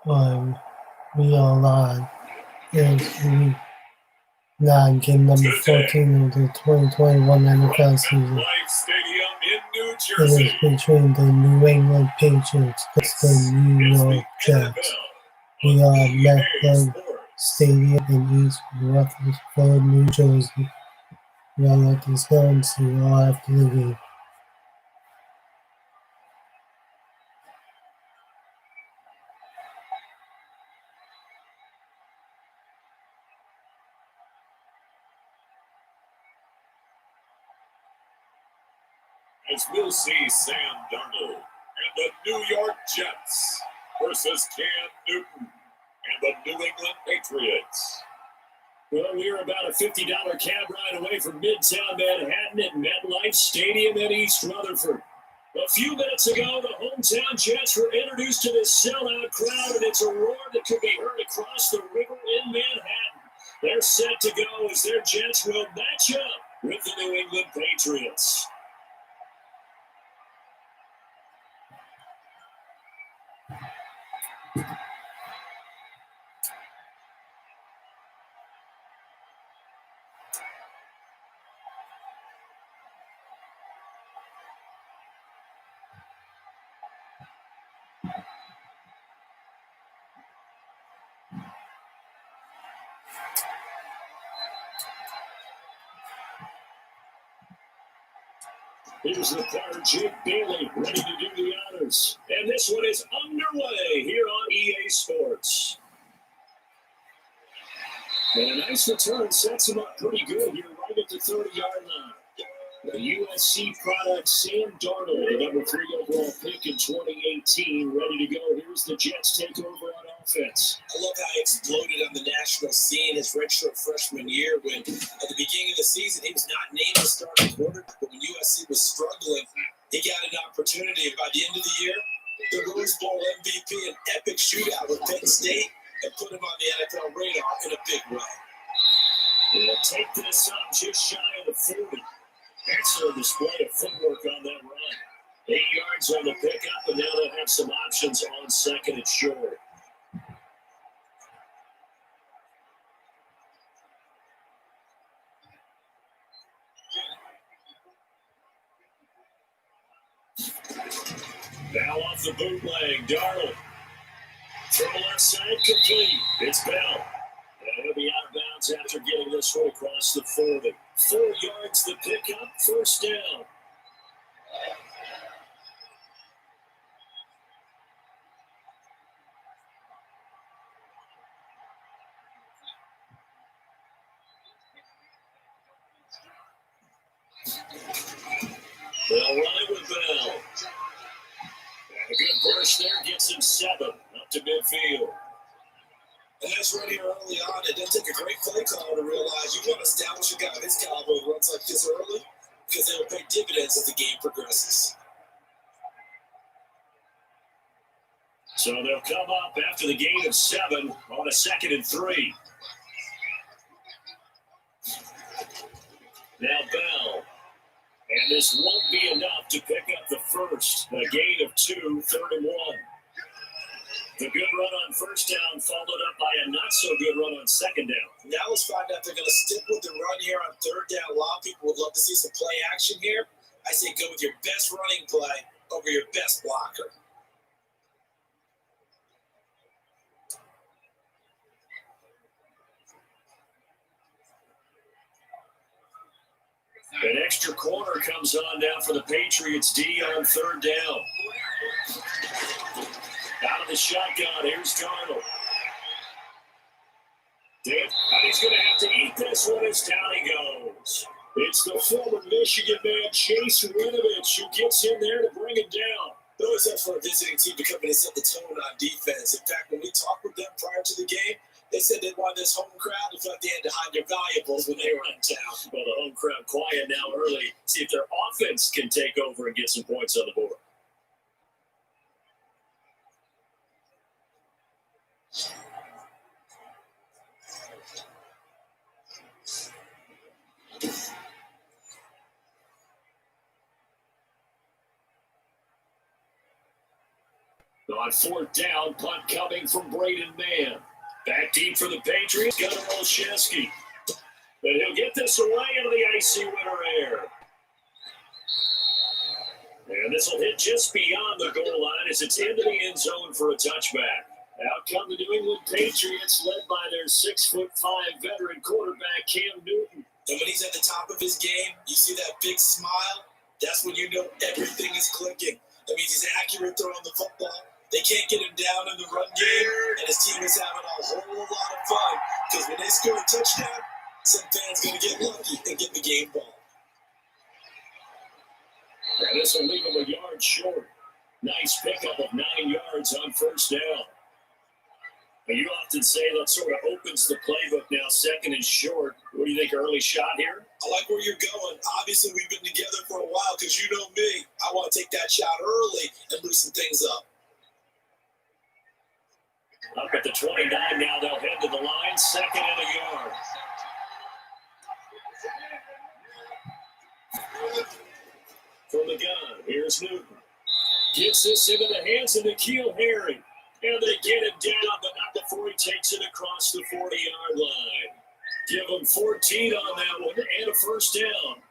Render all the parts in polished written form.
on we are live. It's week 9, game number 14 of the 2021 NFL season. It is between the New England Patriots against the New York Jets. We are at MetLife Stadium in East Rutherford, New Jersey. We are at this go and see you all after the game. As we'll see Sam Darnold and the New York Jets versus Cam Newton and the New England Patriots. Well, we're about a $50 cab ride away from Midtown Manhattan at MetLife Stadium in East Rutherford. A few minutes ago, the hometown Jets were introduced to this sellout crowd, and it's a roar that could be heard across the river in Manhattan. They're set to go as their Jets will match up with the New England Patriots. Here's the player, Jake Bailey, ready to do the honors. And this one is underway here on EA Sports. And a nice return sets him up pretty good here, right at the 30-yard line. The USC product, Sam Darnold, the number 3 overall pick in 2018, ready to go. Here's the Jets takeover on offense. I love how he exploded on the national scene his redshirt freshman year when, at the beginning of the season, he was not named the starting quarterback, but when USC was struggling, he got an opportunity. And by the end of the year, the Rose Bowl MVP, an epic shootout with Penn State, and put him on the NFL radar in a big way. They'll take this up just shy of the 40. Excellent display of footwork on that run. 8 yards on the pickup, and now they'll have some options on second and short. Now off the bootleg, Darnold. Throw left side complete. It's Bell. He'll be out of bounds after getting this one across the 40. 4 yards the pickup, first down. They'll run it with Bell. And a good burst there gets him 7 up to midfield. And that's right here early on. It doesn't take a great play caller to realize you want to establish a guy of his caliber who runs like this early because they will pay dividends as the game progresses. So they'll come up after the gain of 7 on a 2nd and 3. Now Bell. And this won't be enough to pick up the first. A gain of 2, 3rd and 1. The good run on first down followed up by a not-so-good run on second down. Now let's find out if they're going to stick with the run here on 3rd down. A lot of people would love to see some play action here. I say go with your best running play over your best blocker. An extra corner comes on now for the Patriots D on 3rd down. Out of the shotgun, here's Darnold. And he's going to have to eat this one as down he goes. It's the former Michigan man, Chase Winovich, who gets in there to bring it down. Those are for a visiting team to come in and set the tone on defense. In fact, when we talked with them prior to the game, they said they wanted this home crowd to feel like they had to hide their valuables when they were in town. Well, the home crowd quiet now early. See if their offense can take over and get some points on the board. On fourth down, punt coming from Braden Mann. Back deep for the Patriots, Gunnar Olszewski. But he'll get this away into the icy winter air. And this will hit just beyond the goal line as it's into the end zone for a touchback. Out come the New England Patriots, led by their 6'5" veteran quarterback, Cam Newton. And when he's at the top of his game, you see that big smile, that's when you know everything is clicking. That means he's accurate throwing the football. They can't get him down in the run game, and his team is having a whole lot of fun because when they score a touchdown, some fans going to get lucky and get the game ball. And this will leave him a yard short. Nice pickup of 9 yards on first down. But you often say that sort of opens the playbook now, second and short. What do you think, early shot here? I like where you're going. Obviously, we've been together for a while because you know me. I want to take that shot early and loosen things up. Up at the 29 now, they'll head to the line, second and a yard. From the gun, here's Newton. Gets this into the hands of N'Keal Harry. And they get him down, but not before he takes it across the 40-yard line. Give him 14 on that one and a first down.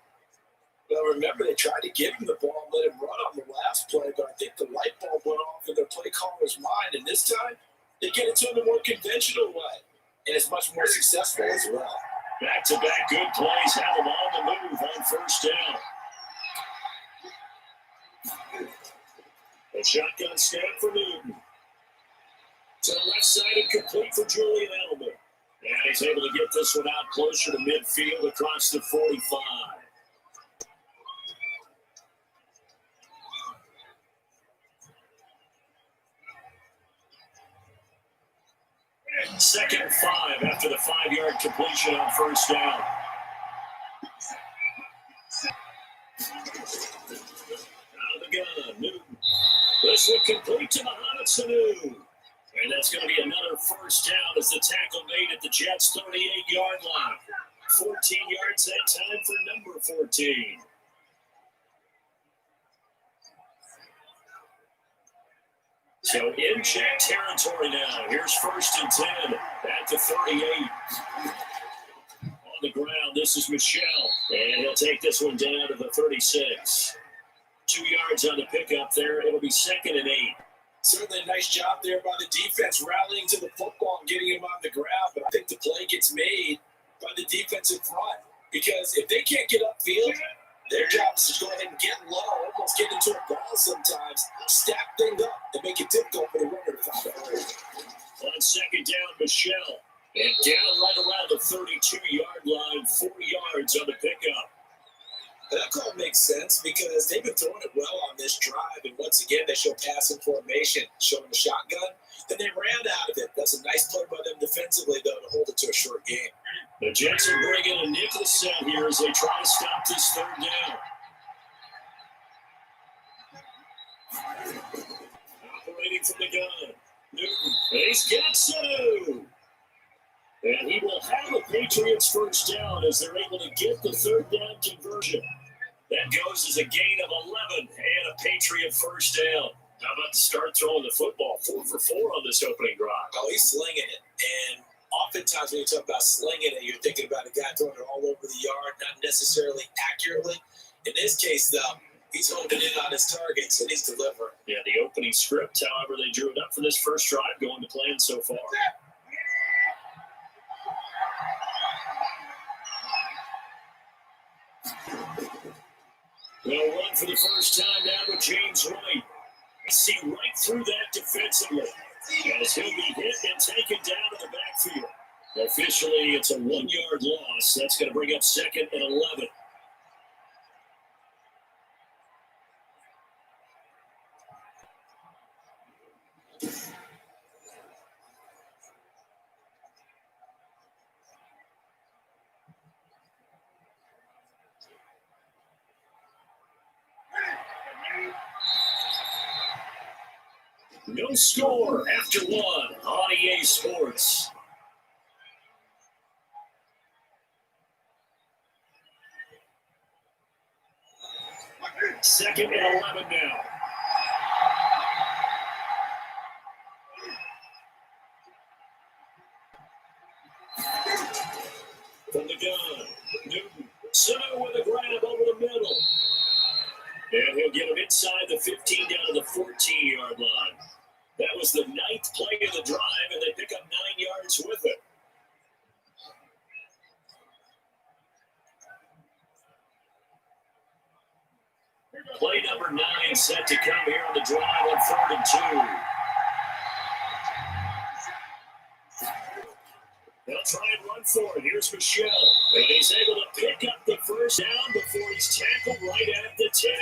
Well, remember, they tried to give him the ball and let him run on the last play, but I think the light bulb went off in their play caller's mind. And this time, they get it to him the more conventional way. And it's much more successful as well. Back-to-back good plays have him on the move on first down. A shotgun snap for Newton. To the left side and complete for Julian Edelman. And he's able to get this one out closer to midfield across the 45. Second and 5 after the 5-yard completion on first down. Out of the gun, Newton. This one complete to Mohamed Sanu. And that's going to be another first down as the tackle made at the Jets' 38-yard line. 14 yards that time for number 14. So in Jet territory now. Here's first and 10 at the 38. On the ground, this is Michelle. And he'll take this one down to the 36. 2 yards on the pickup there. It'll be second and 8. Certainly a nice job there by the defense, rallying to the football and getting him on the ground. But I think the play gets made by the defensive front. Because if they can't get upfield, their job is to go ahead and get low, almost get into a ball sometimes, stack things up, and make it difficult for the runner to find a hole. On second down, Michelle. And down right around the 32-yard line, 4 yards on the pickup. That call makes sense because they've been throwing it well on this drive. And once again, they show passing formation, showing the shotgun. Then they ran out of it. That's a nice play by them defensively, though, to hold it to a short game. The Jets are bringing a nickel set here as they try to stop this third down. Operating from the gun. Newton. He's got Sanu. And he will have a Patriots first down as they're able to get the third down conversion. That goes as a gain of 11 and a Patriot first down. How about to start throwing the football? 4 for 4 on this opening drive. Oh, he's slinging it. And oftentimes when you talk about slinging it, you're thinking about a guy throwing it all over the yard, not necessarily accurately. In this case, though, he's holding in on his targets and he's delivering. Yeah, the opening script, however, they drew it up for this first drive, going to plan so far. They'll run for the first time now with James White. I see right through that defensively as he'll be hit and taken down to the backfield. Officially, it's a 1-yard loss. That's going to bring up second and 11. No score after 1 on EA Sports. Second and 11 now. inside the 15 down to the 14-yard line. That was the 9th play of the drive, and they pick up 9 yards with it. Play number 9 set to come here on the drive on 3rd and 2. They'll try and run for it. Here's Michelle. And he's able to pick up the first down before he's tackled right at the 10.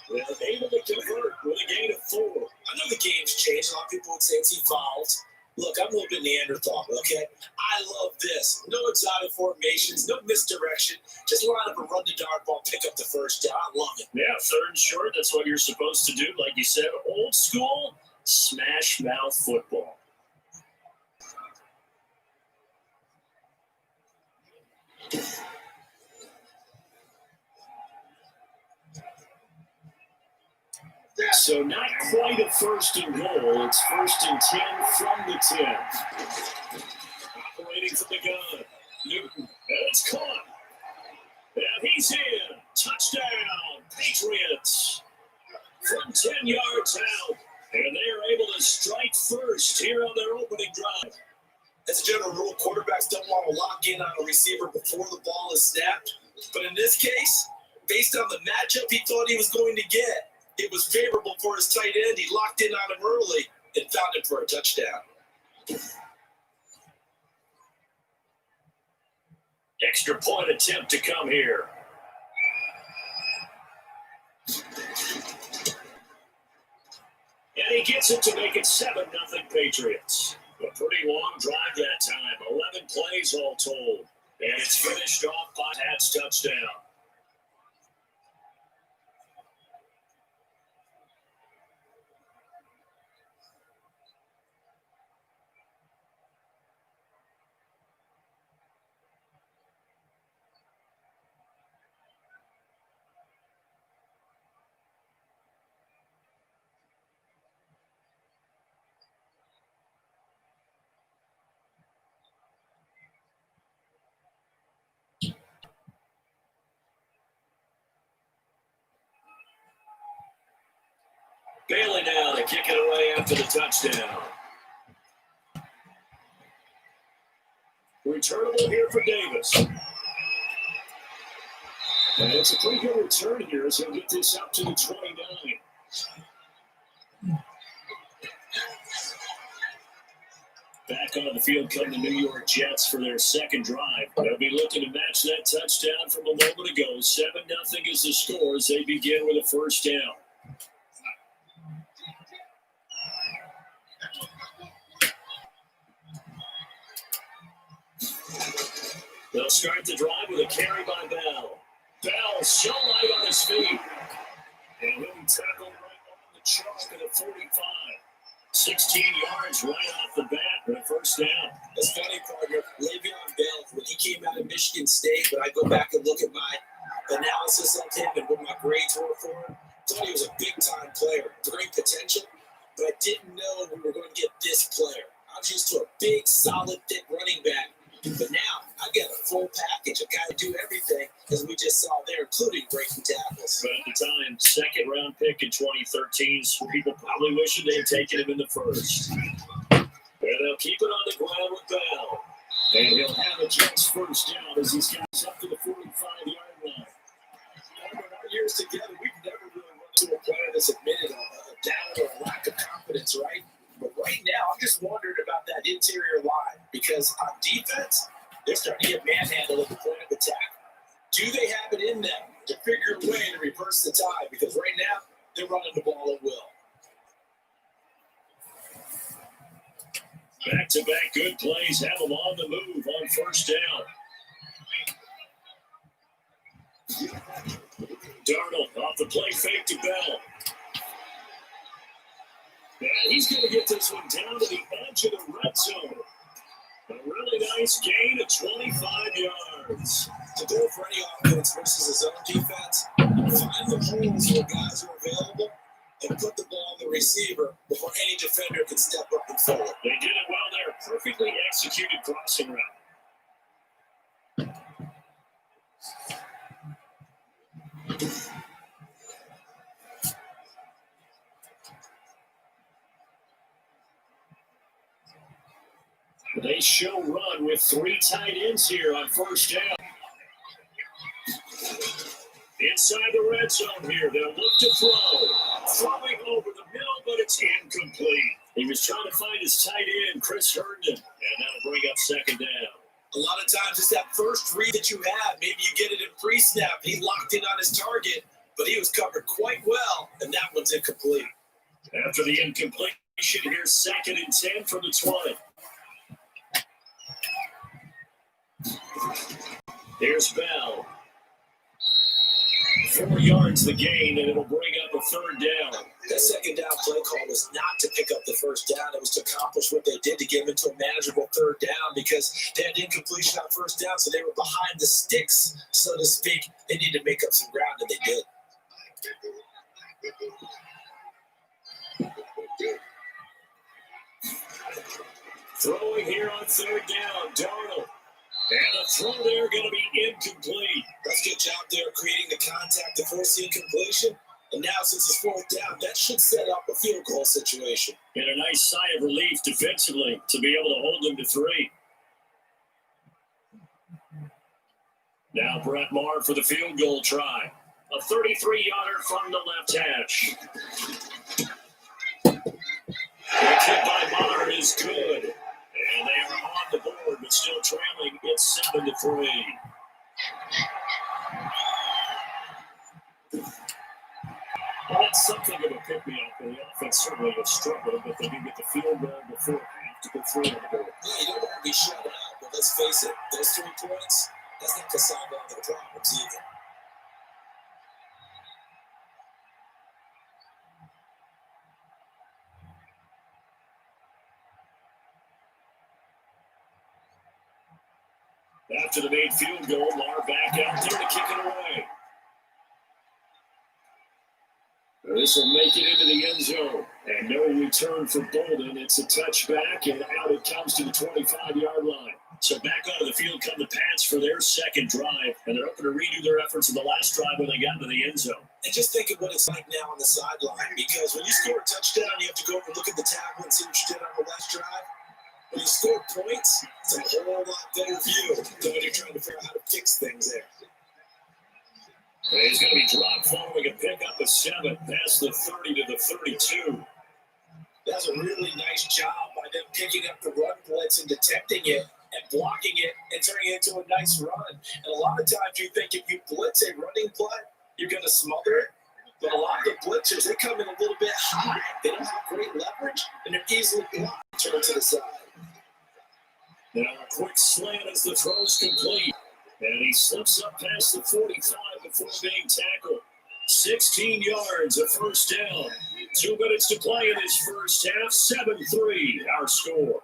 They're able to convert with a gain of 4. I know the game's changed. A lot of people would say it's evolved. Look, I'm a little bit Neanderthal, okay? I love this. No exotic formations, no misdirection. Just line up and run the dart ball, pick up the first down. I love it. Yeah, 3rd and short. That's what you're supposed to do. Like you said, old school smash mouth football. So not quite a 1st and goal. It's 1st and 10 from the 10. Operating from the gun. Newton. And it's caught. And he's in. Touchdown, Patriots. From 10 yards out. And they are able to strike first here on their opening drive. As a general rule, quarterbacks don't want to lock in on a receiver before the ball is snapped. But in this case, based on the matchup he thought he was going to get, it was favorable for his tight end. He locked in on him early and found him for a touchdown. Extra point attempt to come here. And he gets it to make it 7-0 Patriots. A pretty long drive that time. 11 plays all told. And it's finished off by Pat's touchdown. Bailey now to kick it away after the touchdown. Returnable here for Davis. And it's a pretty good return here as he'll get this up to the 29. Back on the field come the New York Jets for their second drive. They'll be looking to match that touchdown from a moment ago. 7-0 is the score as they begin with a first down. They'll start the drive with a carry by Bell. Bell so light on his feet. And he'll be tackled right on the chalk at the 45. 16 yards right off the bat for a first down. That's funny, partner. Le'Veon Bell, when he came out of Michigan State, when I go back and look at my analysis of him and what my grades were for him, thought he was a big-time player, great potential, but I didn't know we were going to get this player. I was used to a big, solid, thick running back. But now I get a full package, a guy to do everything, as we just saw there, including breaking tackles. But at the time, 2nd round pick in 2013, so people probably wishing they had taken him in the 1st. And they'll keep it on the ground with Bell. And he'll have a Jets first down as he's got up to the 45-yard line. In our years together, we've never really run into a player that's admitted a doubt or a lack of confidence, right? But right now, I'm just wondering about that interior line because on defense, they're starting to get manhandled at the point of attack. Do they have it in them to figure a way to reverse the tide? Because right now, they're running the ball at will. Back-to-back good plays have them on the move on first down. Darnold off the play fake to Bell. And he's going to get this one down to the edge of the red zone. A really nice gain of 25 yards. To go for any offense versus his own defense, find the holes where guys are available and put the ball on the receiver before any defender can step up and fill it. They did it well there. Perfectly executed crossing route. They show run with 3 tight ends here on first down. Inside the red zone here, they'll look to throw. Throwing over the middle, but it's incomplete. He was trying to find his tight end, Chris Herndon, and that'll bring up second down. A lot of times it's that first read that you have. Maybe you get it in pre-snap. He locked in on his target, but he was covered quite well, and that one's incomplete. After the incompletion, here's 2nd and 10 from the 20. Here's Bell. 4 yards the gain, and it'll bring up a 3rd down. That second down play call was not to pick up the first down. It was to accomplish what they did to get them into a manageable 3rd down because they had incompletion on first down, so they were behind the sticks, so to speak. They needed to make up some ground, and they did. Throwing here on 3rd down, Darnold. And the throw there going to be incomplete. That's a good job there creating the contact to force the incompletion. And now since it's 4th down, that should set up a field goal situation. And a nice sigh of relief defensively to be able to hold them to 3. Now Brett Maher for the field goal try. A 33-yarder from the left hash. The kick by Maher is good. And they are on the board, but still trailing. It's 7-3. Well, that's something of a pick-me-up. The offense certainly has struggled, but they do get the field goal before half to go through on the board. Yeah, you don't want to be shut out, but let's face it, those 3 points, that's not to solve all their problems either. After the made field goal, Maher back out there to kick it away. This will make it into the end zone. And no return for Bolden. It's a touchback, and out it comes to the 25-yard line. So back onto the field come the Pats for their second drive, and they're hoping to redo their efforts in the last drive when they got into the end zone. And just think of what it's like now on the sideline, because when you score a touchdown, you have to go over and look at the tablet and see what you did on the last drive. When you score points, it's a whole lot better view than when you're trying to figure out how to fix things there. And he's going to be dropped following a pickup of 7 past the 30 to the 32. That's a really nice job by them picking up the run blitz and detecting it and blocking it and turning it into a nice run. And a lot of times you think if you blitz a running play, you're going to smother it. But a lot of the blitzers, they come in a little bit high. They don't have great leverage, and they're easily blocked. Turn to the side. Now a quick slant as the throw's complete. And he slips up past the 45 before being tackled. 16 yards, a first down. 2 minutes to play in this first half. 7-3, our score.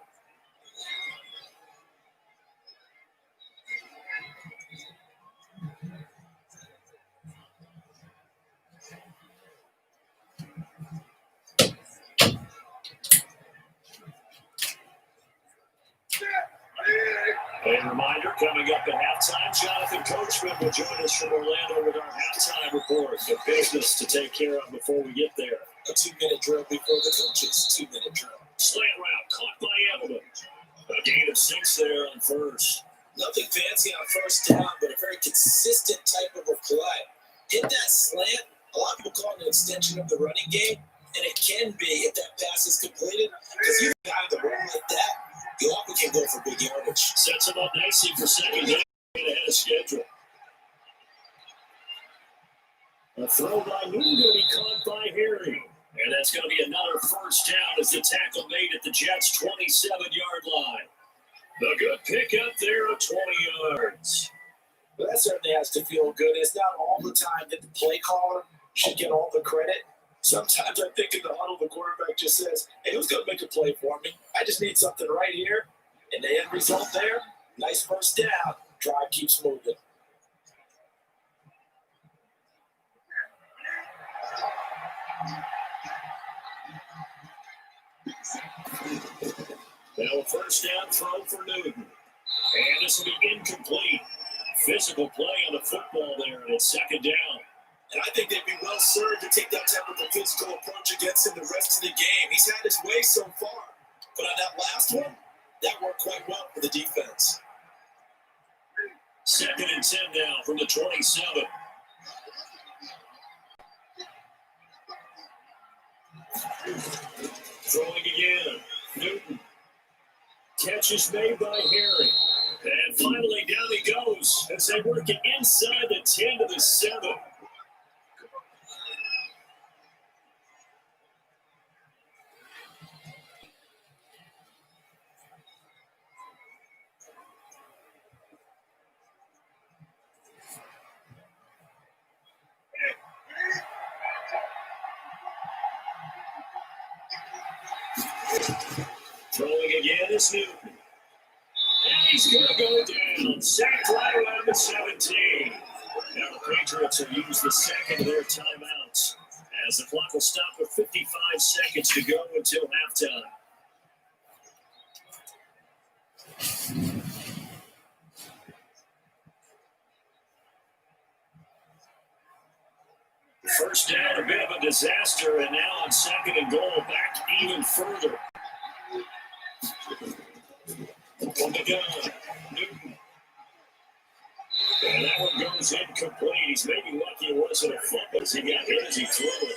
A reminder, coming up at halftime, Jonathan Coachman will join us from Orlando with our halftime report. The business to take care of before we get there. A 2-minute drill before the coaches. 2-minute drill. Slant route caught by Edelman. A gain of 6 there on first. Nothing fancy on first down, but a very consistent type of a play. Hit that slant. A lot of people call it an extension of the running game, and it can be if that pass is completed. Because you got the run like that, you often can go for big yardage. Sets him up nicely for second down ahead of schedule. A throw by Newton to be caught by Harry. And that's going to be another first down as the tackle made at the Jets' 27-yard line. A good pickup there of 20 yards. But that certainly has to feel good. It's not all the time that the play caller should get all the credit. Sometimes I think in the huddle, the quarterback just says, hey, who's going to make a play for me? I just need something right here. And the end result there, nice first down. Drive keeps moving. Now a first down throw for Newton. And this will be incomplete. Physical play on the football there, and it's second down. And I think they'd be well served to take that type of a physical approach against him the rest of the game. He's had his way so far. But on that last one, that worked quite well. the defense. 2nd and 10 now from the 27. Throwing again. Newton. Catch is made by Harry. And finally down he goes as they work it inside the 10 to the 7. Throwing again is Newton. And he's going to go down. Sacked right around the 17. Now the Patriots will use the second of their timeouts as the clock will stop with 55 seconds to go until halftime. First down, a bit of a disaster, and now on 2nd and goal, back even further. On the gun, Newton. And that one goes incomplete. He's maybe lucky it wasn't a fumble as he got hit as he threw it.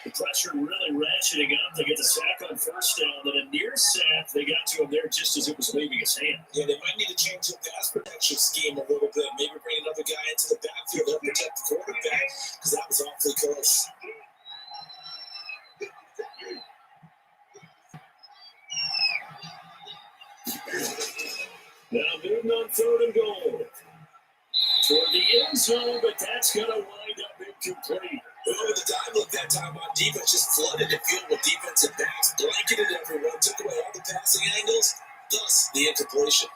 The pressure really ratcheting up. They get the sack on first down, then a near sack. They got to him there just as it was leaving his hand. Yeah, they might need to change the pass protection scheme a little bit. Maybe bring another guy into the backfield to help protect the quarterback because that was awfully close. Now Newton on 3rd and goal. Toward the end zone, but that's going to wind up incomplete. Over the time look that time on defense just flooded the field with defensive backs, blanketed everyone, took away all the passing angles, thus the incompletion.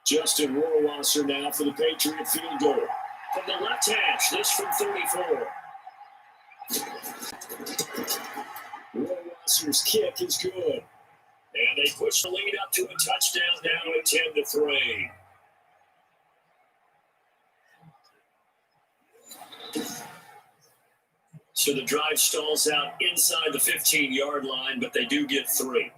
Justin Rohrwasser now for the Patriot field goal. From the left hash, this from 34. Rohrwasser's kick is good. And they push the lead up to a touchdown now at 10-3. So the drive stalls out inside the 15-yard line, but they do get 3. And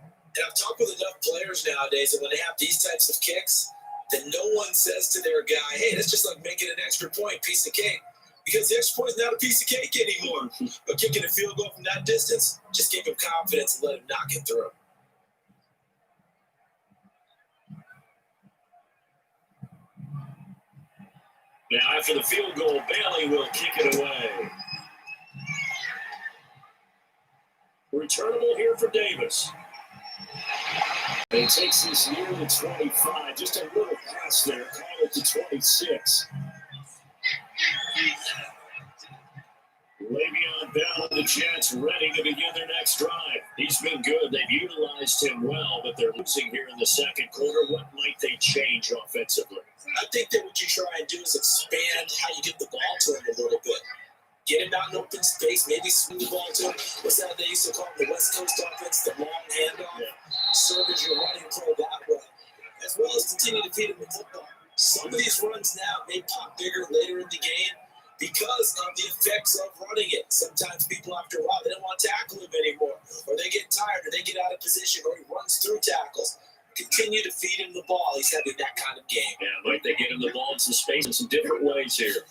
I've talked with enough players nowadays that when they have these types of kicks, that no one says to their guy, hey, that's just like making an extra point, piece of cake. Because the extra point is not a piece of cake anymore. But kicking a field goal from that distance, just give him confidence and let him knock it through. Now after the field goal, Bailey will kick it away. Returnable here for Davis. And he takes this near the 25. Just a little pass there. Call it to 26. Le'Veon Bell and the Jets ready to begin their next drive. He's been good. They've utilized him well, but they're losing here in the second quarter. What might they change offensively? I think that what you try and do is expand how you get the ball to him a little bit. Get him out in open space, maybe swing the ball to him. What's that they used to call the West Coast offense, the long handoff? Yeah. Serve as your running play that way, as well as continue to feed him the football. Some of these runs now may pop bigger later in the game because of the effects of running it. Sometimes people, after a while, they don't want to tackle him anymore, or they get tired, or they get out of position, or he runs through tackles. Continue to feed him the ball. He's having that kind of game. Yeah, might they get him the ball in some space in some different ways here.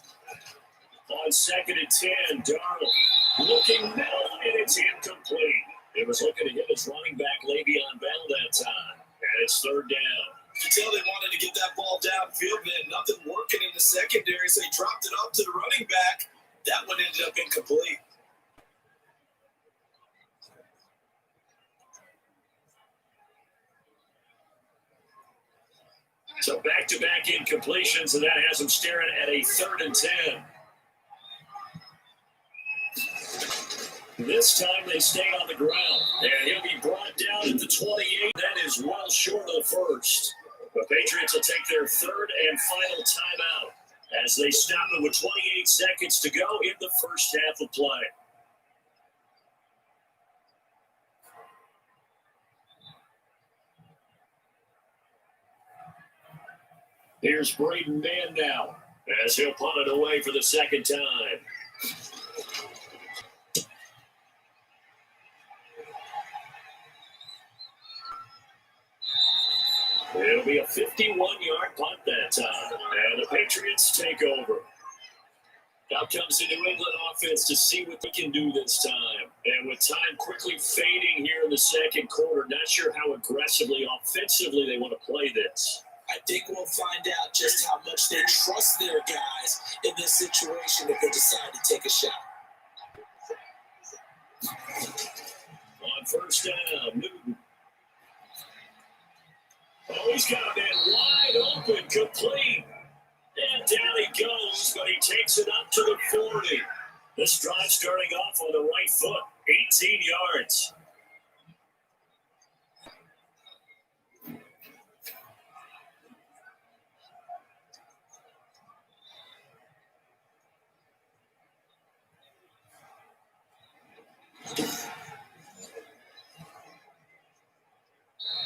On 2nd and 10, Darnold looking middle, and it's incomplete. He was looking to hit his running back, Le'Veon Bell, that time. And it's 3rd down. You can tell they wanted to get that ball downfield, man. Nothing working in the secondary, so he dropped it off to the running back. That one ended up incomplete. So back-to-back incompletions, and that has him staring at a 3rd and 10. This time they stay on the ground, and he'll be brought down at the 28. That is well short of the first. The Patriots will take their 3rd and final timeout as they stop it with 28 seconds to go in the first half of play. Here's Braden Mann now as he'll punt it away for the second time. It'll be a 51-yard punt that time, and the Patriots take over. Now comes the New England offense to see what they can do this time. And with time quickly fading here in the second quarter, not sure how aggressively, offensively they want to play this. I think we'll find out just how much they trust their guys in this situation if they decide to take a shot. On first down, Newton. Oh, he's got a man wide open, complete. And down he goes, but he takes it up to the 40. This drive starting off on the right foot, 18 yards.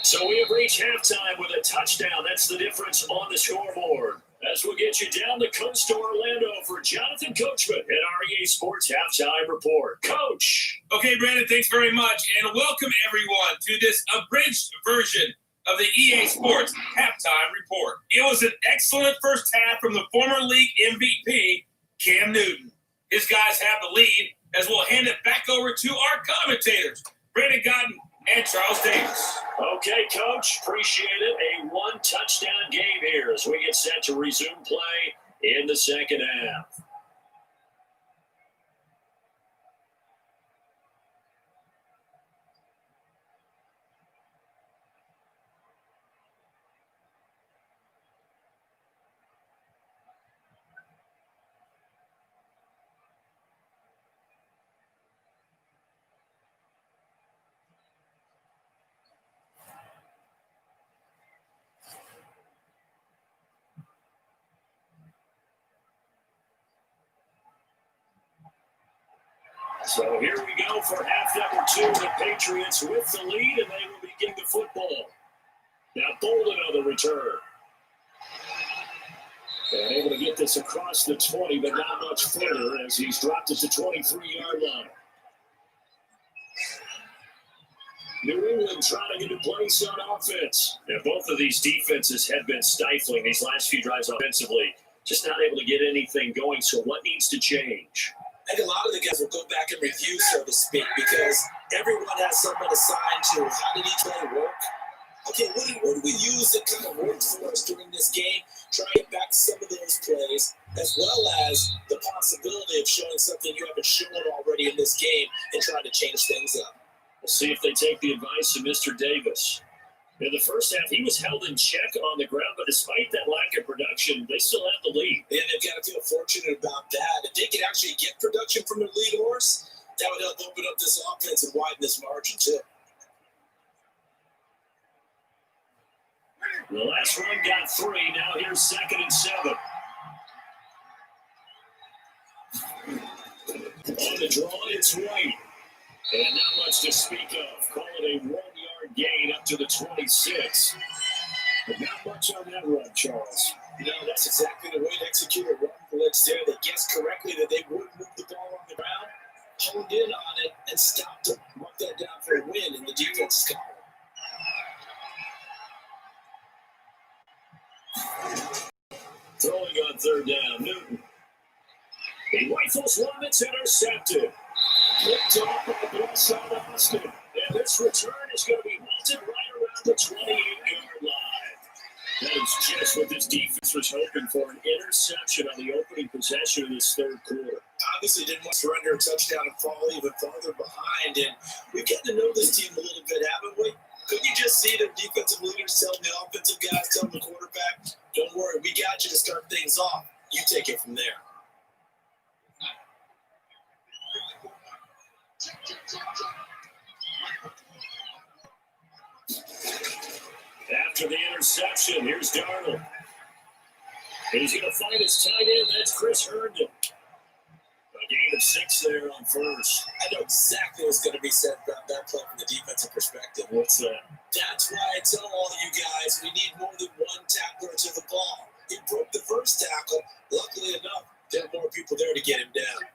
So we have reached halftime with a touchdown. That's the difference on the scoreboard. As we'll get you down the coast to Orlando for Jonathan Coachman at REA Sports Halftime Report. Coach! Okay, Brandon, thanks very much. And welcome, everyone, to this abridged version of the EA Sports Halftime Report. It was an excellent first half from the former league MVP, Cam Newton. His guys have the lead, as we'll hand it back over to our commentators, Brandon Godden and Charles Davis. Okay, Coach, appreciate it. A one-touchdown game here as we get set to resume play in the second half. So here we go for half number two. The Patriots with the lead, and they will begin the football. Now Bolden on the return. And able to get this across the 20, but not much further as he's dropped it to 23-yard line. New England trying to get a place on offense. Now both of these defenses have been stifling these last few drives offensively. Just not able to get anything going, so what needs to change? I think a lot of the guys will go back and review, so to speak, because everyone has someone assigned to how did each play work. Okay, what do we use that kind of worked for us during this game? Try and get back some of those plays, as well as the possibility of showing something you haven't shown already in this game and trying to change things up. We'll see if they take the advice of Mr. Davis. In the first half, he was held in check on the ground, but despite that lack of production, they still have the lead. And they've got to feel fortunate about that. If they could actually get production from their lead horse, that would help open up this offense and widen this margin, too. The last run got 3. Now here's 2nd and 7. On the draw, it's White. And not much to speak of. Call it a 1-yard gain up to the 26. But not much on that run, Charles. No, that's exactly the way to execute a run blitz there. They guessed correctly that they would move the ball on the ground, honed in on it, and stopped them. Mark that down for a win in the defense's column. Throwing on 3rd down, Newton. He rifles one that's intercepted. Picked off by Bronson Austin. And this return is going to be halted right around the 28-yard line. That is just what this defense was hoping for, an interception on the opening possession of this third quarter. Obviously didn't want to surrender a touchdown and fall even farther behind. And we've gotten to know this team a little bit, haven't we? Couldn't you just see the defensive leaders telling the offensive guys, telling the quarterback, don't worry, we got you to start things off. You take it from there. After the interception, here's Darnold. He's going to find his tight end. That's Chris Herndon. A gain of 6 there on first. I know exactly what's going to be said about that play from the defensive perspective. What's that? That's why I tell all you guys we need more than one tackler to the ball. He broke the first tackle. Luckily enough, there are more people there to get him down.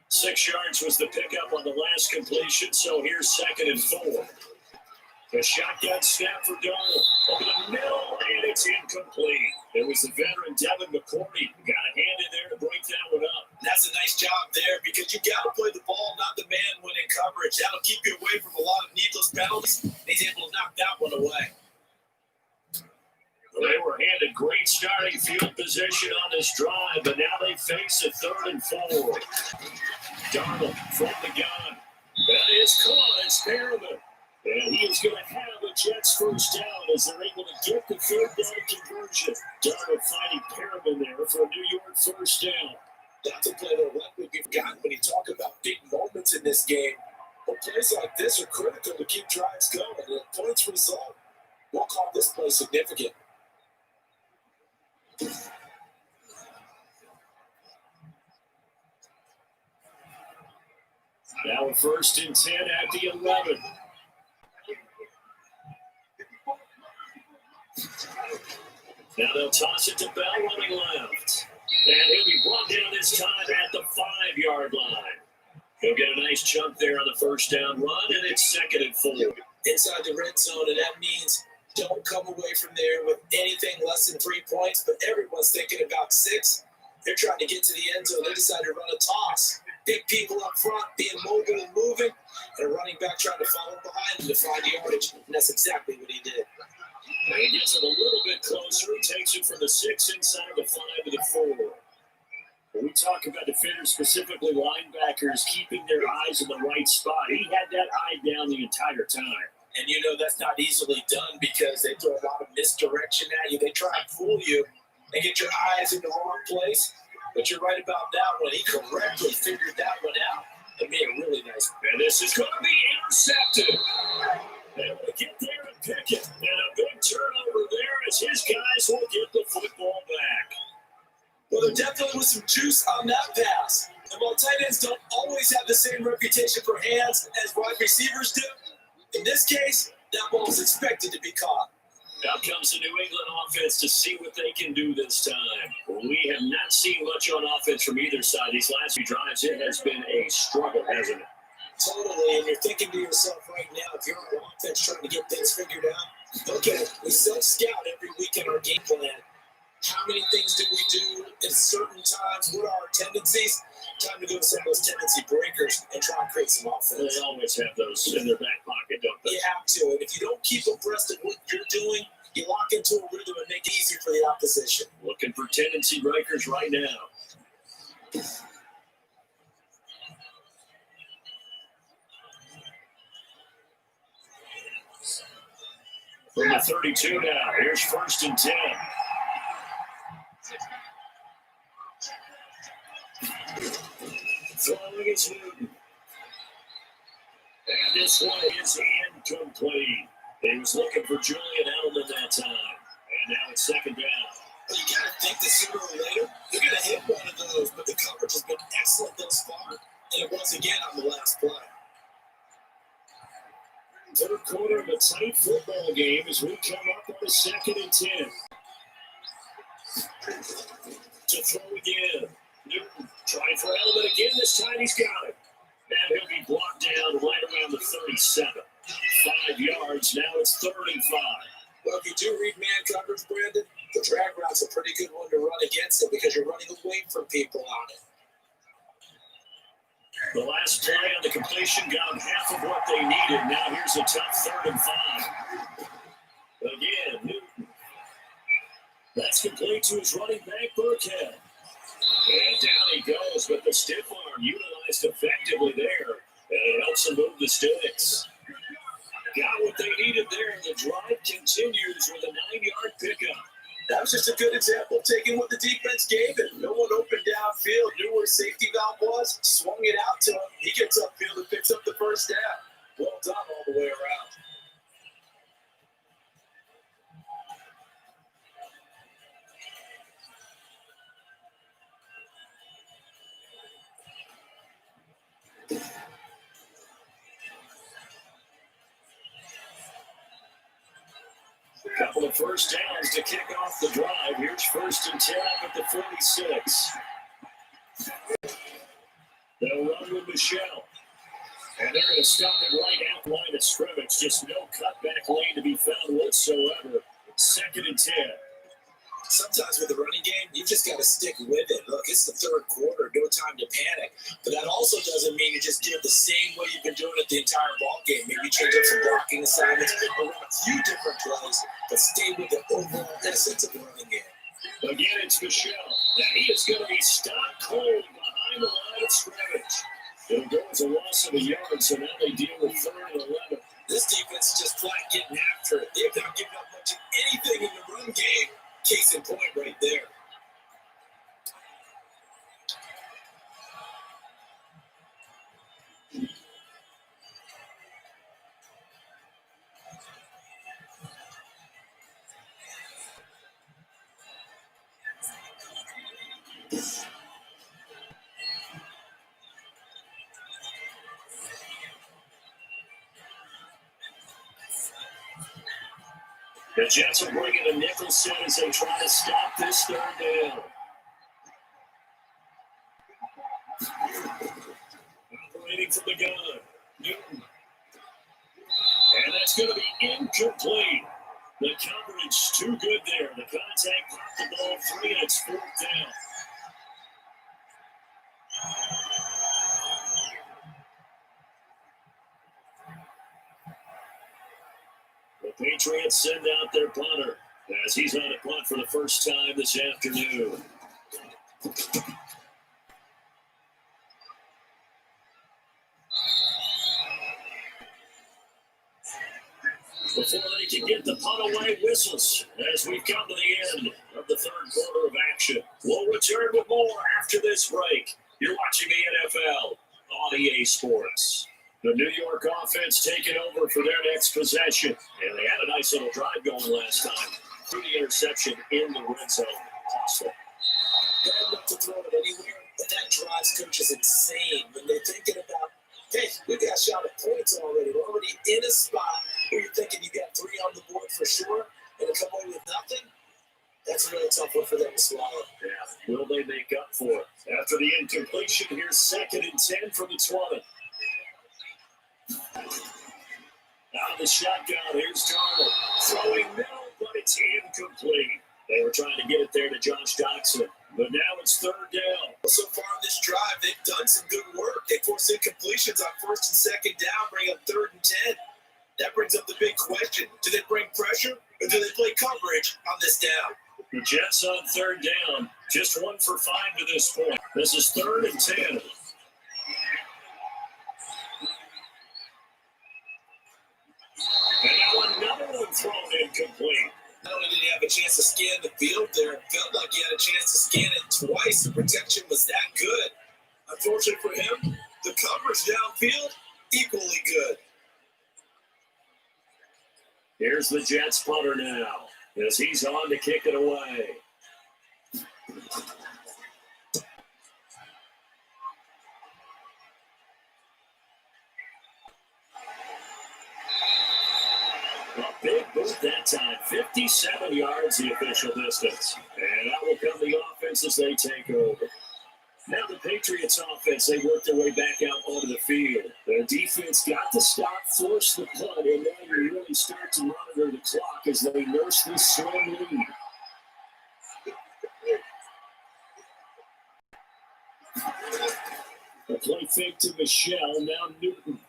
6 yards was the pickup on the last completion, so here's 2nd and 4. The shotgun snap for Darnold. Over the middle, and it's incomplete. There was the veteran Devin McCourty. Got a hand in there to break that one up. That's a nice job there because you got to play the ball, not the man when in coverage. That'll keep you away from a lot of needless penalties. He's able to knock that one away. They were handed great starting field position on this drive, but now they face a 3rd and 4. Darnold from the gun. That is caught. It's Perriman. And he is going to have a Jets first down as they're able to get the 3rd down conversion. Darnold finding Perriman there for a New York first down. That's a play that would be forgotten when you talk about big moments in this game. But plays like this are critical to keep drives going. And a points result, we'll call this play significant. Now a 1st and 10 at the 11. Now they'll toss it to Bell running left. And he'll be brought down this time at the 5-yard line. He'll get a nice chunk there on the first down run, and it's 2nd and 4. Inside the red zone, and that means don't come away from there with anything less than 3 points, but everyone's thinking about 6. They're trying to get to the end zone. They decide to run a toss. Big people up front, being mobile and moving, and a running back trying to follow behind him to find yardage, and that's exactly what he did. And he gets it a little bit closer. He takes it from the 6 inside the 5 to the 4. When we talk about defenders, specifically linebackers, keeping their eyes in the right spot, he had that eye down the entire time. And you know that's not easily done because they throw a lot of misdirection at you. They try and fool you and get your eyes in the wrong place. But you're right about that one. He correctly figured that one out and made a really nice play. And this is going to be intercepted. They will get there and pick it. And a big turnover there as his guys will get the football back. Well, there definitely was some juice on that pass. And while tight ends don't always have the same reputation for hands as wide receivers do, in this case, that ball is expected to be caught. Now comes the New England offense to see what they can do this time. We have not seen much on offense from either side. These last few drives, it has been a struggle, hasn't it? Totally, and you're thinking to yourself right now, if you're on offense trying to get things figured out, okay, we self-scout every week in our game plan. How many things do we do at certain times? What are our tendencies? Time to go to some of those tendency breakers and try and create some offense. They always have those in their back pocket, don't they? You have to, and if you don't keep abreast of what you're doing, you lock into a rhythm and make it easier for the opposition. Looking for tendency breakers right now. From the 32 now, here's 1st and 10. Throwing is Newton. And this one is incomplete. He was looking for Julian Edelman that time. And now it's 2nd down. Well, you got to think that sooner or later, you're going to hit one of those, but the coverage has been excellent thus far. And it was again on the last play. 3rd quarter of a tight football game as we come up on a 2nd and 10. To throw again. Newton trying for Edelman again. This time he's got it. And he'll be blocked down right around the 37. 5 yards. Now it's 35. Well, if you do read man coverage, Brandon, the drag route's a pretty good one to run against it because you're running away from people on it. The last play on the completion got half of what they needed. Now here's a tough 3rd and 5. Again, Newton. That's complete to his running back, Burkhead. And down he goes, but the stiff arm utilized effectively there. And it helps him move the sticks. Got what they needed there. The drive continues with a 9-yard pickup. That was just a good example of taking what the defense gave him. No one opened downfield, knew where his safety valve was, swung it out to him. He gets upfield and picks up the first down. Well done all the way around. Couple of first downs to kick off the drive. Here's 1st and 10 up at the 46. They'll run with Michelle. And they're going to stop it right at the line of scrimmage. Just no cutback lane to be found whatsoever. 2nd and 10. Sometimes with the running game, you just got to stick with it. Look, it's the third quarter, no time to panic. But that also doesn't mean you just do it the same way you've been doing it the entire ball game. Maybe change up some blocking assignments, or run a few different plays, but stay with the overall essence of the running game. Again, it's Michelle. And he is going to be stopped cold behind the line of scrimmage. It'll go as a loss of a yard, so now they deal with 3rd and 11. This defense is just flat getting after it. They've not given up much of anything in the run game. Case in point right there. The Jets are bringing a nickel set as they try to stop this 3rd down. Operating from the gun, Newton. And that's going to be incomplete. The coverage too good there. The contact popped the ball free, and it's 4th down. The Patriots send out their punter as he's on a punt for the first time this afternoon. Before they can get the punt away, whistles as we come to the end of the 3rd quarter of action. We'll return with more after this break. You're watching the NFL on EA Sports. The New York offense taking over for their next possession. And they had a nice little drive going last time. Through the interception in the red zone. Possible. They have enough to throw it anywhere, but that drives coaches insane when they're thinking about, hey, we got shot at points already. We're already in a spot where you're thinking you got 3 on the board for sure, and to come away with nothing, that's a really tough one for them to swallow. Yeah. Will they make up for it? After the incompletion, here's 2nd and 10 from the 20. Now the shotgun, here's Darnold. Throwing middle, but it's incomplete. They were trying to get it there to Josh Doxson, but now it's 3rd down. So far on this drive, they've done some good work. They forced incompletions on 1st and 2nd down, bring up 3rd and 10. That brings up the big question. Do they bring pressure, or do they play coverage on this down? The Jets on 3rd down, just 1 for 5 to this point. This is 3rd and 10. And now another one thrown incomplete. Not only did he have a chance to scan the field there, it felt like he had a chance to scan it twice. The protection was that good. Unfortunately for him, the coverage downfield, equally good. Here's the Jets punter now as he's on to kick it away. A big boot that time, 57 yards the official distance. And that will come the offense as they take over. Now the Patriots offense, they work their way back out onto the field. The defense got to stop, force the punt, and now you really start to monitor the clock as they nurse this slim lead. A play fake to Michelle, now Newton.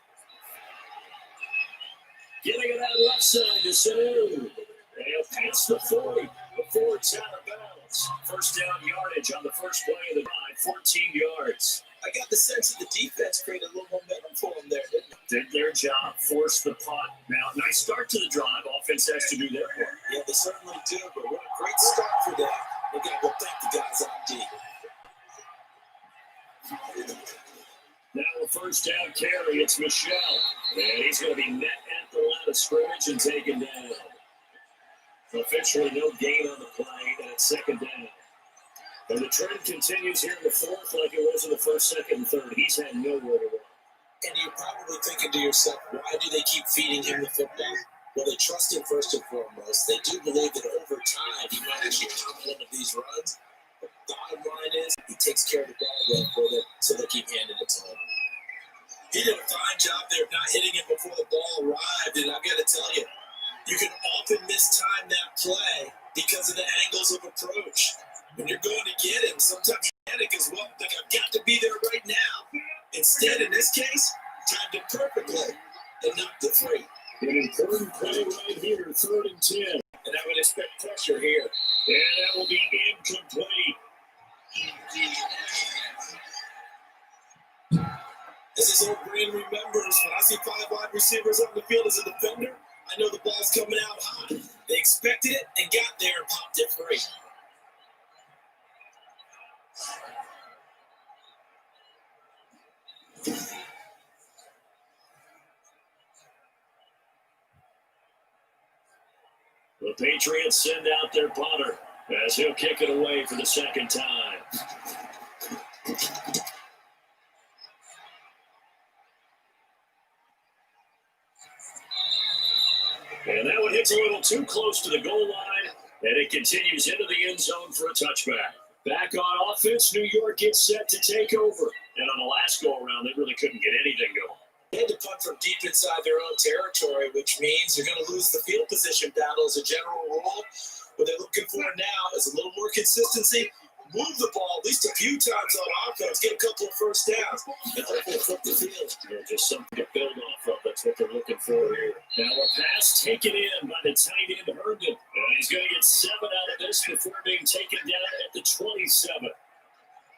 Getting it out left side to Sanu. And past the 40 before it's out of bounds. First down yardage on the first play of the drive, 14 yards. I got the sense that the defense created a little momentum for them there, didn't it? Did their job, force the punt. Now, nice start to the drive. Offense has to do their part. Yeah, they certainly do, but what a great start for them. They got to thank the guys on D. Now a first down carry, it's Michelle. And he's going to be met at the line of scrimmage and taken down. Officially no gain on the play, and it's 2nd down. And the trend continues here in the 4th like it was in the 1st, 2nd, and 3rd. He's had nowhere to run. And you're probably thinking to yourself, why do they keep feeding him the football? Well, they trust him first and foremost. They do believe that over time he might actually come one of these runs. But the bottom line is he takes care of the ball well for them, so they keep handing it to him. He did a fine fine job there of not hitting it before the ball arrived. And I've got to tell you, you can often mistime that play because of the angles of approach. When you're going to get him, sometimes you panic as well. Like, I've got to be there right now. Instead, in this case, timed it perfectly and knocked it free. An important play right here, 3rd and 10. And I would expect pressure here. And that will be incomplete. As his old brain remembers, when I see 5 wide receivers on the field as a defender, I know the ball's coming out high. They expected it and got there and popped it free. The Patriots send out their punter as he'll kick it away for the 2nd time. And that one hits a little too close to the goal line, and it continues into the end zone for a touchback. Back on offense, New York gets set to take over. And on the last go-around, they really couldn't get anything going. They had to punt from deep inside their own territory, which means you're going to lose the field position battle as a general rule. What they're looking for now is a little more consistency. Move the ball at least a few times on offense, get a couple of first downs, and hopefully flip the field. Yeah, just something to build off of. That's what they're looking for here. Now a pass taken in by the tight end Herndon. He's going to get 7 out of this before being taken down at the 27.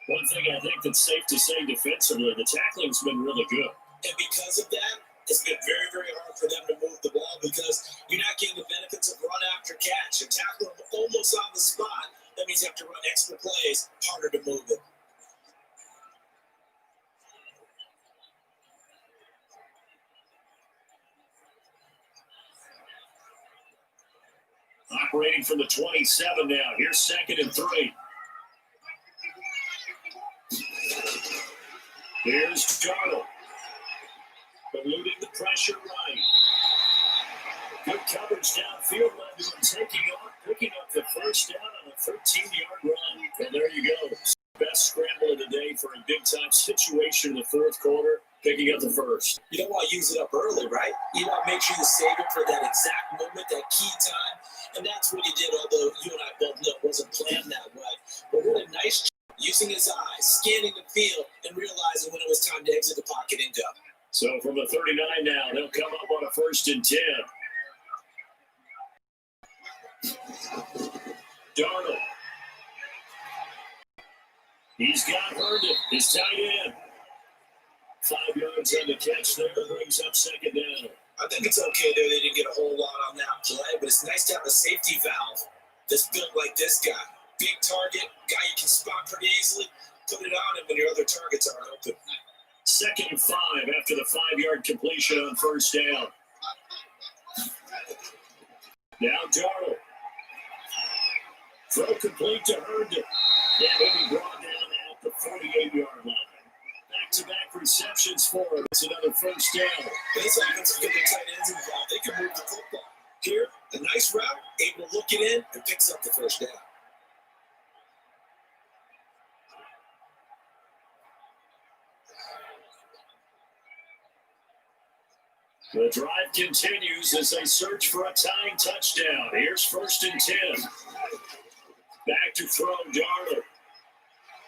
One thing I think that's safe to say defensively, the tackling's been really good. And because of that, it's been very, very hard for them to move the ball because you're not getting the benefits of run after catch. And tackle them almost on the spot, that means you have to run extra plays, harder to move it. Operating from the 27 now. Here's 2nd and 3. Here's Darnold. Eluding the pressure right. Good coverage downfield. Led to him taking off, picking up the first down on a 13-yard run. And there you go. Best scramble of the day for a big-time situation in the 4th quarter. Picking up the first. You don't want to use it up early, right? You want to make sure you save it for that exact moment, that key time. And that's what he did, although you and I both know it wasn't planned that way. But what a nice job using his eyes, scanning the field, and realizing when it was time to exit the pocket and go. So from the 39 now, they'll come up on a 1st and 10. Darnold. He's got Herndon, his tight end. 5 yards on the catch there, brings up 2nd down. I think it's okay there. They didn't get a whole lot on that play, but it's nice to have a safety valve that's built like this guy. Big target, guy you can spot pretty easily. Put it on him when your other targets aren't open. 2nd and 5 after the 5-yard completion on 1st down. Now Darnold. Throw complete to Herndon. And he'll be brought down at the 48-yard line. Back-to-back receptions for him. It's another 1st down. This offense can get the tight ends involved. They can move the football. Here, a nice route, able to look it in, and picks up the 1st down. The drive continues as they search for a tying touchdown. Here's 1st and 10. Back to throw, Darnold.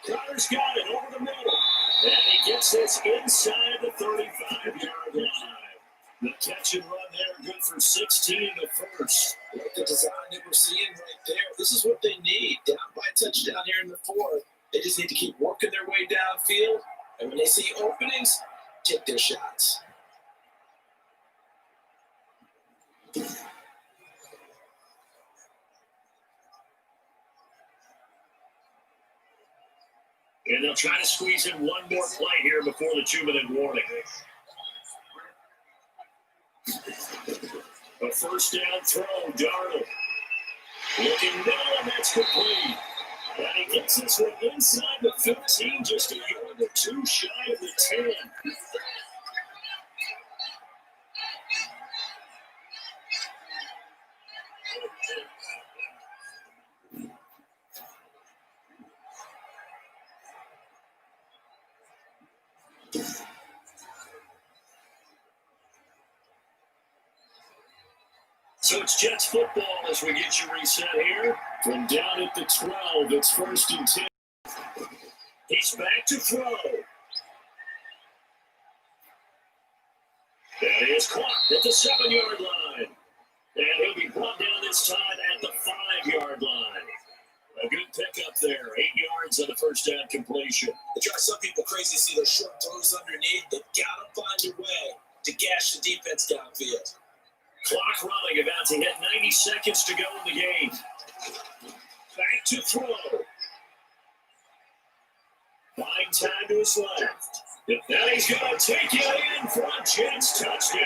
Crowder's got it over the middle. And he gets this inside the 35-yard line. The catch and run there, good for 16 in the 1st. Like the design that we're seeing right there. This is what they need. Down by a touchdown here in the 4th. They just need to keep working their way downfield. And when they see openings, take their shots. And they'll try to squeeze in one more play here before the 2-minute warning. A 1st down throw, Darnold. Looking middle, and that's complete. And he gets this one inside the 15, just a yard or 2 shy of the 10. So it's Jets football as we get you reset here. From down at the 12, it's 1st and 10. He's back to throw. That is caught at the 7-yard line. And he'll be brought down this time at the 5-yard line. A good pickup there. 8 yards on the first down completion. It drives some people crazy to see those short throws underneath. They've got to find a way to gash the defense downfield. Clock running, about to hit 90 seconds to go in the game. Back to throw. Fine time to his left. Now he's going to take it in for a Jets touchdown.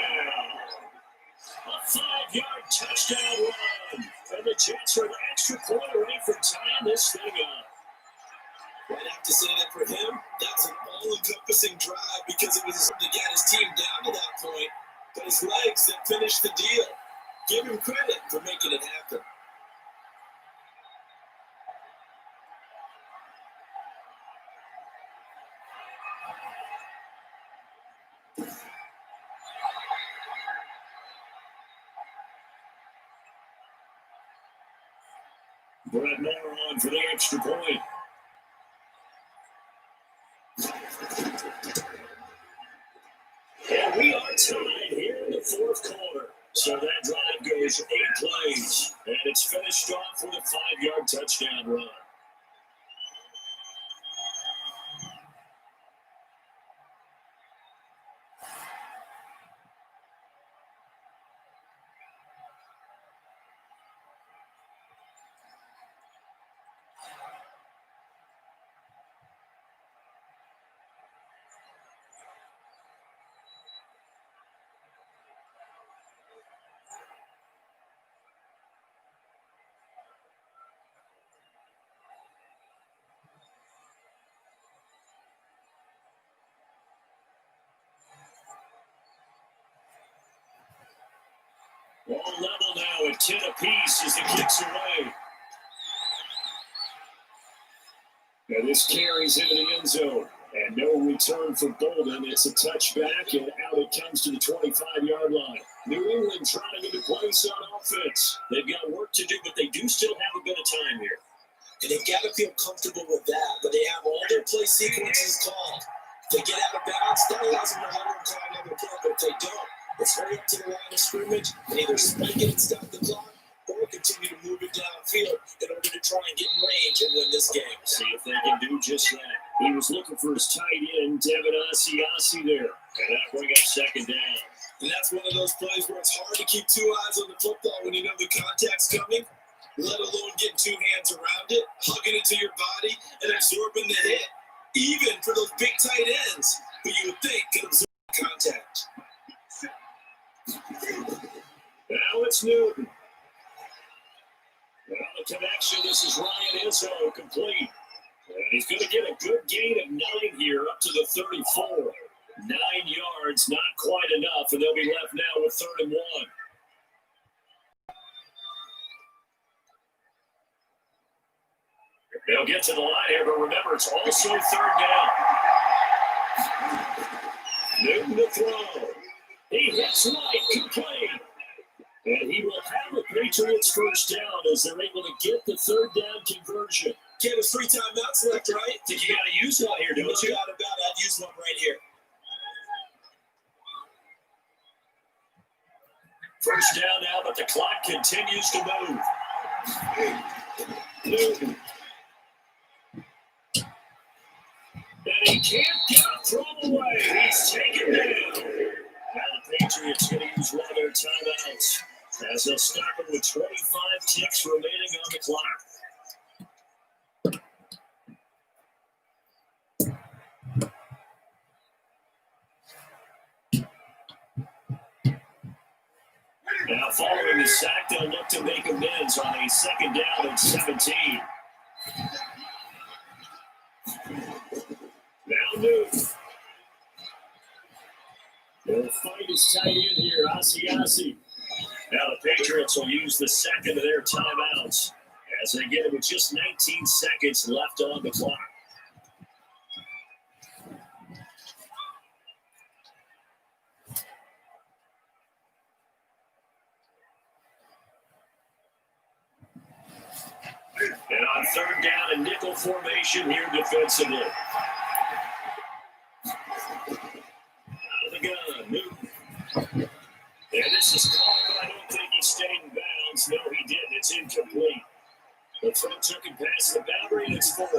A 5-yard touchdown run. And the Jets are an extra point away from tying this thing up. I'd have to say that for him, that's an all-encompassing drive because it was to get his team down to that point, but his legs that finished the deal. Give him credit for making it happen. Brett Moore on for the extra point. And we are tied here in the fourth quarter. So that drive goes 8 plays. And it's finished off with a 5-yard touchdown run. All level now at 10 apiece as the kicks away. Now this carries into the end zone. And no return for Bolden. It's a touchback, and out it comes to the 25-yard line. New England trying to get a place on offense. They've got work to do, but they do still have a bit of time here. And they've got to feel comfortable with that, but they have all their play sequences called. If they get out of bounds, that allows them to hold and call another play, but if they don't, let's hurry up to the line of scrimmage and either spike it and stop the clock or continue to move it downfield in order to try and get in range and win this game. See if they can do just that. He was looking for his tight end, Devin Asiasi there. And that bring up second down. And that's one of those plays where it's hard to keep 2 eyes on the football when you know the contact's coming, let alone getting 2 hands around it, hugging it to your body, and absorbing the hit. Even for those big tight ends, who you would think can absorb contact. Now it's Newton. Now the connection, this is Ryan Izzo, complete. And he's going to get a good gain of 9 here, up to the 34. 9 yards, not quite enough, and they'll be left now with 3rd and 1. They'll get to the line here, but remember, it's also 3rd down. Newton to throw. He hits right, complete. And he will have the Patriots first down as they're able to get the 3rd down conversion. Okay, there's 3 timeouts left, right? Think you got to use one here, don't you? No doubt about it. I'd use one right here. First down now, but the clock continues to move. Newton. And he can't get a throw away. He's taken down. Now the Patriots going to use one of their timeouts as they'll stop it with 25 ticks remaining on the clock. Now following the sack, they'll look to make amends on a 2nd down and 17. Now Newton. They'll fight his tight end here, Asiasi. Now the Patriots will use the 2nd of their timeouts as they get it with just 19 seconds left on the clock. third down and nickel formation here defensively. Out of the gun, Newton. And this is caught, but I don't think he stayed in bounds. No, he didn't. It's incomplete. The front took him past the boundary, and it's fourth.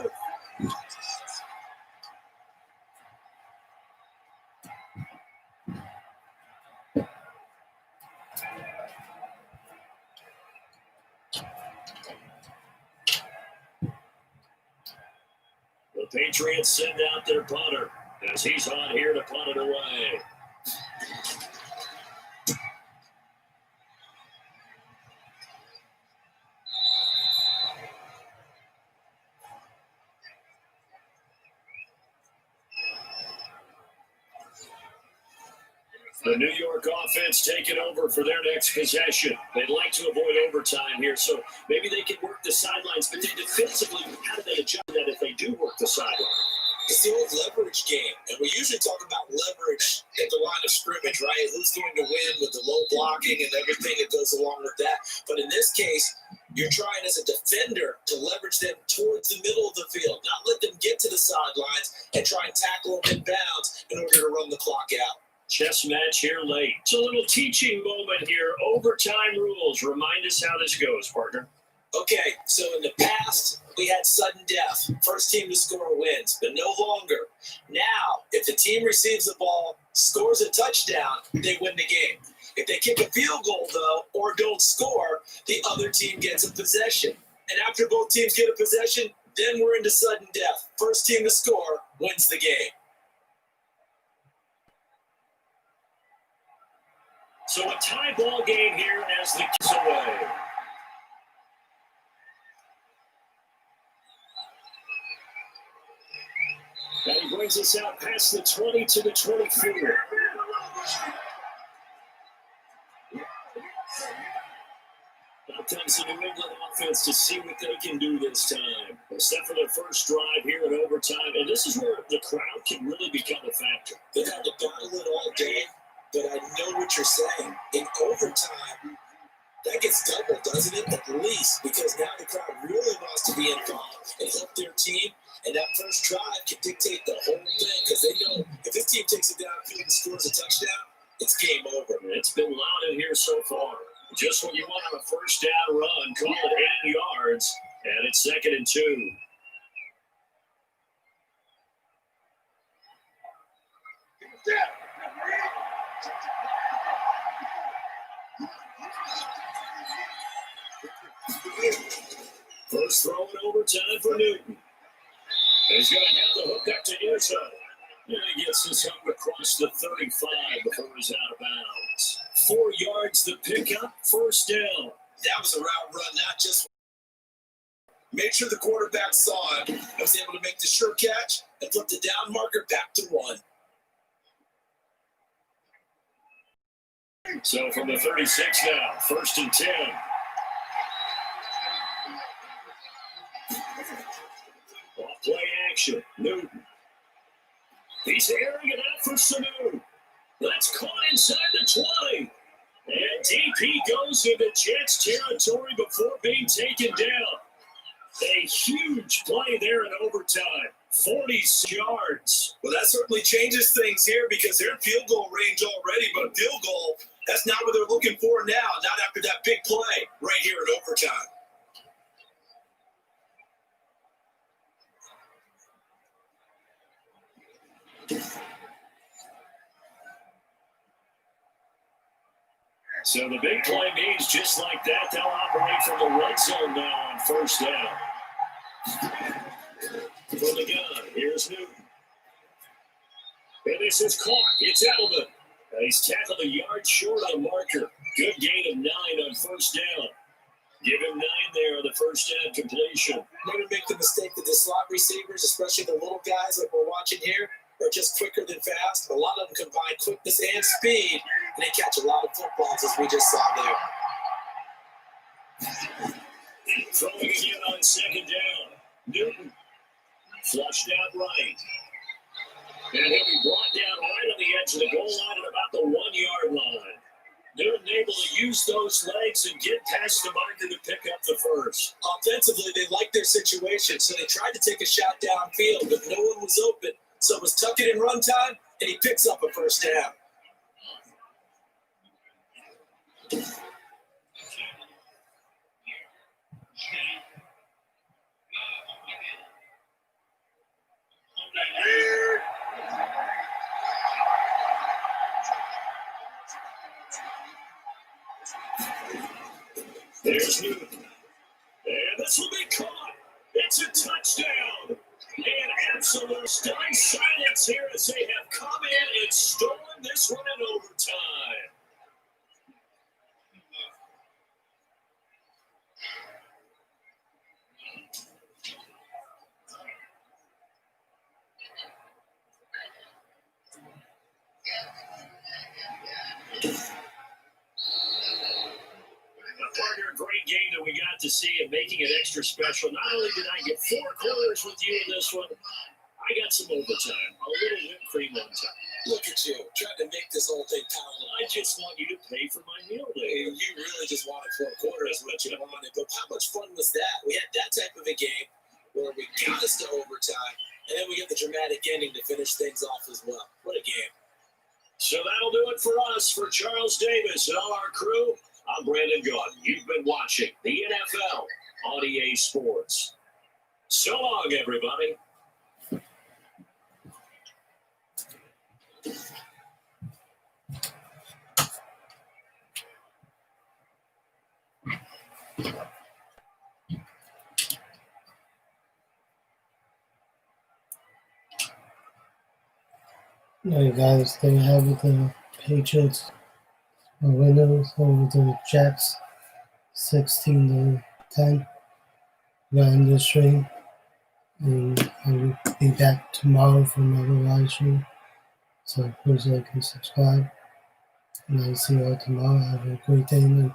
The Patriots send out their punter as he's on here to punt it away. The New York offense taking over for their next possession. They'd like to avoid overtime here, so maybe they can work the sidelines, but then defensively, how do they adjust that if they do work the sideline? It's the old leverage game, and we usually talk about leverage at the line of scrimmage, right? Who's going to win with the low blocking and everything that goes along with that. But in this case, you're trying as a defender to leverage them towards the middle of the field, not let them get to the sidelines and try and tackle them in bounds in order to run the clock out. Chess match here late. It's a little teaching moment here. Overtime rules. Remind us how this goes, partner. Okay, so in the past, we had sudden death. First team to score wins, but no longer. Now, if the team receives the ball, scores a touchdown, they win the game. If they kick a field goal, though, or don't score, the other team gets a possession. And after both teams get a possession, then we're into sudden death. First team to score wins the game. So a tie ball game here as the kicks away. And he brings us out past the 20 to the 24. Now comes the New England offense to see what they can do this time. Except for their first drive here in overtime. And this is where the crowd can really become a factor. They've had to battle it all day. But I know what you're saying. In overtime, that gets doubled, doesn't it? At least, because now the crowd really wants to be involved and help their team. And that first drive can dictate the whole thing because they know if this team takes it downfield and scores a touchdown, it's game over. It's been loud in here so far. Just what you want on a first down run. Call it 8 yards, and it's 2nd and 2. First throw in overtime for Newton. He's going to have the hook up to Izzo. And he gets this up across the 35 before he's out of bounds. 4 yards the pickup, first down. That was a route run, not just. Make sure the quarterback saw it. I was able to make the sure catch and flip the down marker back to 1. So from the 36 now, 1st and 10. Off play action, Newton. He's airing it out for Sanu. That's caught inside the 20. And DP goes into Jets territory before being taken down. A huge play there in overtime. 40 yards. Well, that certainly changes things here because they're in field goal range already, but a field goal, that's not what they're looking for now, not after that big play right here in overtime. So the big play means just like that, they'll operate from the red zone now on first down. From the gun, here's Newton. And this is caught. It's Edelman. He's tackled a yard short of the marker. Good gain of 9 on first down. Give him 9 there on the first down completion. Never make the mistake that the slot receivers, especially the little guys like we're watching here, are just quicker than fast. A lot of them combine quickness and speed, and they catch a lot of footballs, as we just saw there. Throwing again on second down. Newton flushed out right. And he'll be brought down right on the edge of the goal line at about the 1 yard line. Newton able to use those legs and get past the marker to pick up the first. Offensively, they liked their situation, so they tried to take a shot downfield, but no one was open. So it was tuck it in run time, and he picks up a first down. There's Newton. And this will be caught. It's a touchdown. And absolute stunned silence here as they have come in and stolen this one in overtime. Partner, a great game that we got to see and making it extra special. Not only did I get 4 quarters with you in this one, I got some overtime, a little whipped cream on top. Look at you, trying to make this whole thing palatable. I just want you to pay for my meal You later. really just wanted 4 quarters, what you wanted. But how much fun was that? We had that type of a game where we got us to overtime, and then we get the dramatic ending to finish things off as well. What a game. So that'll do it for us. For Charles Davis and all our crew, I'm Brandon Gaunt. You've been watching the NFL on EA Sports. So long, everybody. Alright guys, there you have it, the Patriots are winners over the Jets, 16-10. We're gonna end the stream, and I'll be back tomorrow for another live stream. So please like and subscribe, and I'll see you all tomorrow. Have a great day, man.